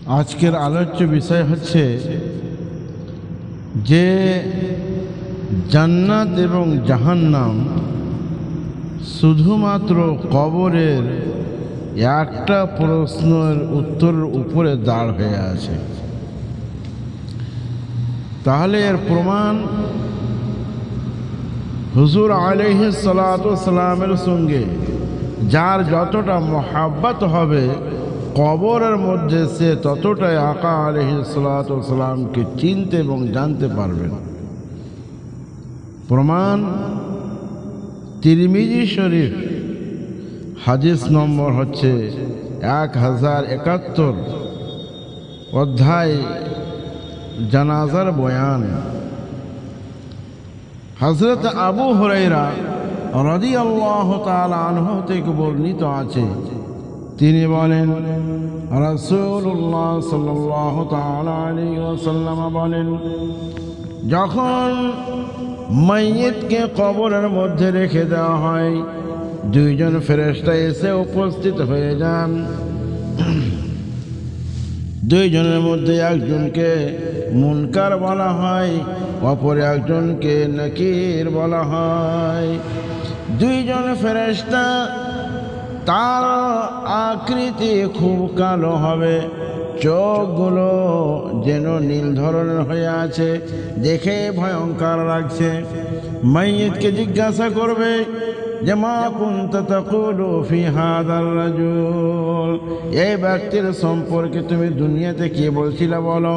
আজকের আলোচ্য বিষয় হচ্ছে যে জান্নাত এবং জাহান্নাম শুধুমাত্র কবরের একটা প্রশ্নের উত্তরের উপরে দাঁড় হয়ে আছে। তাহলে এর প্রমাণ হুজুর আলাইহিস সালাতু ওয়াস সালামের সঙ্গে যার যতটা মহাব্বত হবে কবরের মধ্যে সে ততটাই আকা আলাইহিস সালাতু ওয়াস সালামকে চিনতে এবং জানতে পারবেন। প্রমাণ তিরমিজি শরীফ হাদিস নম্বর হচ্ছে 1071 অধ্যায় জানাজার বয়ান। হযরত আবু হুরায়রা রাদিয়াল্লাহু তাআলা আনহু থেকে বর্ণিত আছে, তিনি বলেন রাসূলুল্লাহ সাল্লাল্লাহু তাআলা আলাইহি ওয়াসাল্লাম বলেন, যখন মাইয়িতকে কবরের মধ্যে রেখে দেওয়া হয় দুইজন ফেরেশতা এসে উপস্থিত হয়ে যান। দুইজনের মধ্যে একজনকে মুনকার বলা হয়, অপর একজনকে নাকির বলা হয়। দুইজন ফেরেশতা, তার আকৃতি খুব কালো হবে, চোখগুলো যেন নীল ধরনের হয়ে আছে, দেখে ভয়ঙ্কর লাগছে। মাইয়িতকে জিজ্ঞাসা করবে যে মা কুনতা তাকুলু ফি হাদার রাজুল, এই ব্যক্তির সম্পর্কে তুমি দুনিয়াতে কি বলছিলে বলো।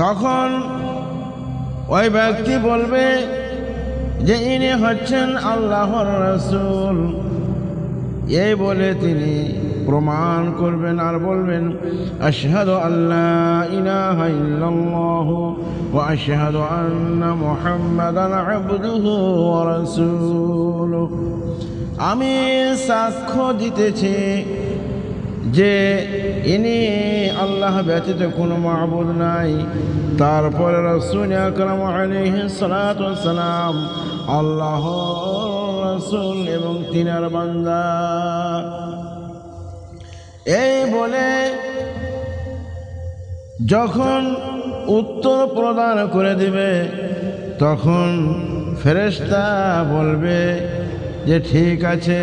তখন ওই ব্যক্তি বলবে যে ইনি হচ্ছেন আল্লাহর রাসূল। এই বলে তিনি প্রমাণ করবেন আর বলবেন আশহাদু আল্লা ইলাহা ইল্লাল্লাহু ওয়া আশহাদু আন্না মুহাম্মাদান আবদুহু ওয়া রাসূলুহু, আমি সাক্ষ্য দিতেছি যে ইনি আল্লাহ ব্যতীত কোনো মাবুদ নাই, তারপরে রাসূল আকরাম আলাইহিস সালাতু ওয়াস সালাম আল্লাহর রাসূল এবং তিনার বান্দা। এই বলে যখন উত্তর প্রদান করে দিবে তখন ফেরেশতা বলবে যে ঠিক আছে,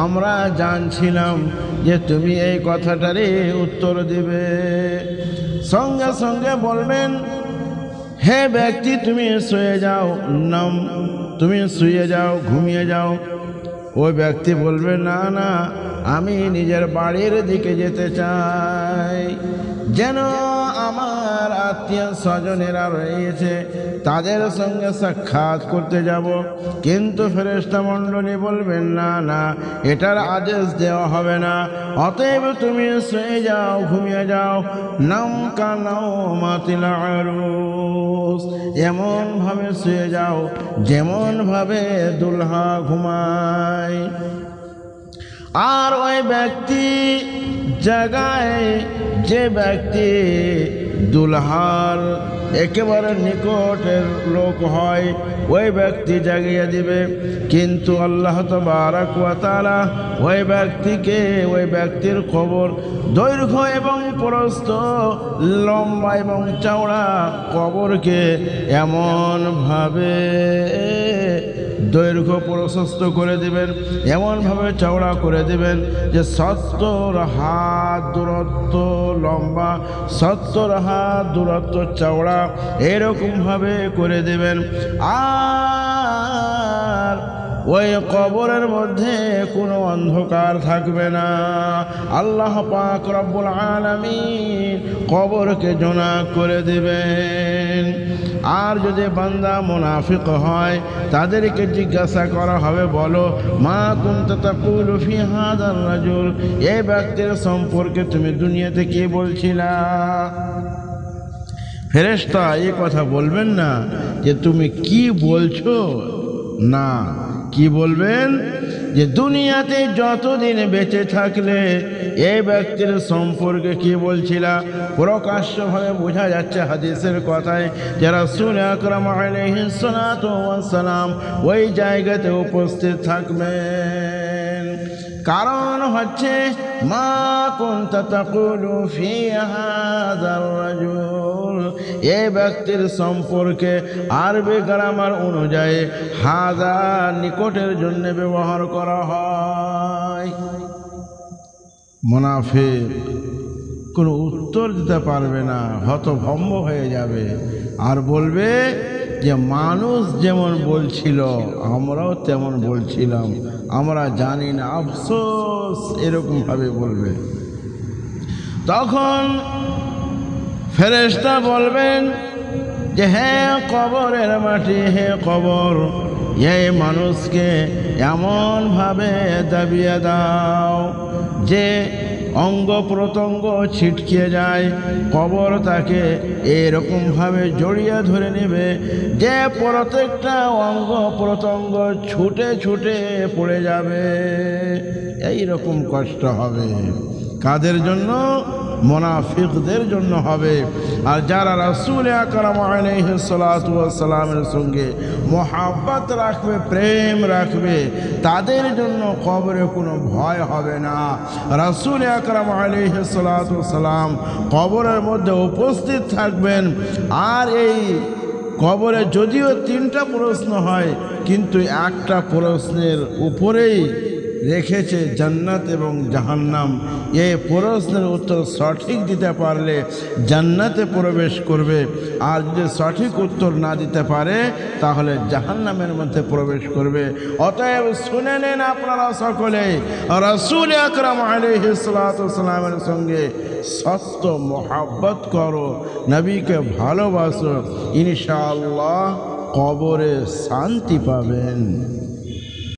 আমরা জানছিলাম যে তুমি এই কথাটারই উত্তর দিবে। সঙ্গে সঙ্গে বলবেন হে ব্যক্তি তুমি শুয়ে যাও, নাম তুমি শুয়ে যাও, ঘুমিয়ে যাও। ওই ব্যক্তি বলবে না না, আমি নিজের বাড়ির দিকে যেতে চাই, যেন আমার আত্মীয় স্বজনেরা রয়েছে তাদের সঙ্গে সাক্ষাৎ করতে যাব। কিন্তু ফেরেশতা মণ্ডলী বলবেন না না, এটার আদেশ দেওয়া হবে না, অতএব তুমি শুয়ে যাও, ঘুমিয়ে যাও। নাম কানাও মাতিল আরুস, এমন ভাবে শুয়ে যাও যেমন ভাবে দুলহা ঘুমায়। আর ওই ব্যক্তি জায়গায় যে ব্যক্তি দুলহার একেবারে নিকটের লোক হয় ওই ব্যক্তি জাগিয়ে দিবে। কিন্তু আল্লাহ তাবারক ওয়া তাআলা ওই ব্যক্তিকে, ওই ব্যক্তির কবর দৈর্ঘ্য এবং প্রস্থ, লম্বা এবং চওড়া কবরকে এমনভাবে দৈর্ঘ্য প্রশস্ত করে দিবেন, এমনভাবে চওড়া করে দিবেন যে 70 হাত দূরত্ব লম্বা, 70 হাত দূরত্ব চওড়া, এরকমভাবে করে দেবেন। আর ওই কবরের মধ্যে কোনো অন্ধকার থাকবে না। আল্লাহ পাক রব্বুল আলামিন কবরকে জোনাক করে দিবেন। আর যদি বান্দা মুনাফিক হয় তাদেরকে জিজ্ঞাসা করা হবে, বলো মা কুনতা তাকুলু ফি হাদার রাজুল, এই ব্যক্তির সম্পর্কে তুমি দুনিয়াতে কি বলছিলা। ফেরেশতা এই কথা বলবেন না যে তুমি কি বলছো, না, কি বলবেন যে দুনিয়াতে যতদিন বেঁচে থাকলে এই ব্যক্তির সম্পর্কে কি বলছিলা। প্রকাশ্যভাবে বোঝা যাচ্ছে হাদিসের কথায় যে রাসূল আকরাম আলাইহিস সালাতু ওয়াস সালাম ওই জায়গাতে উপস্থিত থাকবেন। কারণ হচ্ছে মা কুনতা তাকুলু ফি হাযার রাজুল, এই ব্যক্তির সম্পর্কে আরবি গ্রামার অনুযায়ী হাযা নিকটের জন্য ব্যবহার করা হয়। মুনাফিক কোনো উত্তর দিতে পারবে না, হতভম্ব হয়ে যাবে আর বলবে যে মানুষ যেমন বলছিল আমরাও তেমন বলছিলাম, আমরা জানি না, আফসোস, এরকমভাবে বলবে। তখন ফেরেশতা বলবেন যে হে কবরের মাটি, হে কবর, এই মানুষকে এমনভাবে দাবিয়ে দাও যে অঙ্গ প্রত্যঙ্গ ছিটকে যায়, কবর তাকে এরকমভাবে জড়িয়ে ধরে নেবে যে প্রত্যেকটা অঙ্গ প্রত্যঙ্গ ছুটে ছুটে পড়ে যাবে। এই রকম কষ্ট হবে। কাদের জন্য? মুনাফিকদের জন্য হবে। আর যারা রাসূল আকরাম আলাইহিস সালাতু ওয়াস সালামের সঙ্গে মহব্বত রাখবে, প্রেম রাখবে, তাদের জন্য কবরে কোনো ভয় হবে না। রাসূল আকরাম আলাইহিস সালাতু ওয়াস সালাম কবরের মধ্যে উপস্থিত থাকবেন। আর এই কবরে যদিও 3টা প্রশ্ন হয়, কিন্তু একটা প্রশ্নের উপরেই রেখেছে জান্নাত এবং জাহান্নাম। এই প্রশ্নের উত্তর সঠিক দিতে পারলে জান্নাতে প্রবেশ করবে, আর যদি সঠিক উত্তর না দিতে পারে তাহলে জাহান্নামের মধ্যে প্রবেশ করবে। অতএব শুনে নেন আপনারা সকলে, রাসূল আকরাম আলাইহিস সালাতু ওয়াস সালামের সঙ্গে সত্য মহব্বত করো, নবীকে ভালোবাসো, ইনশাআল্লাহ কবরে শান্তি পাবেন।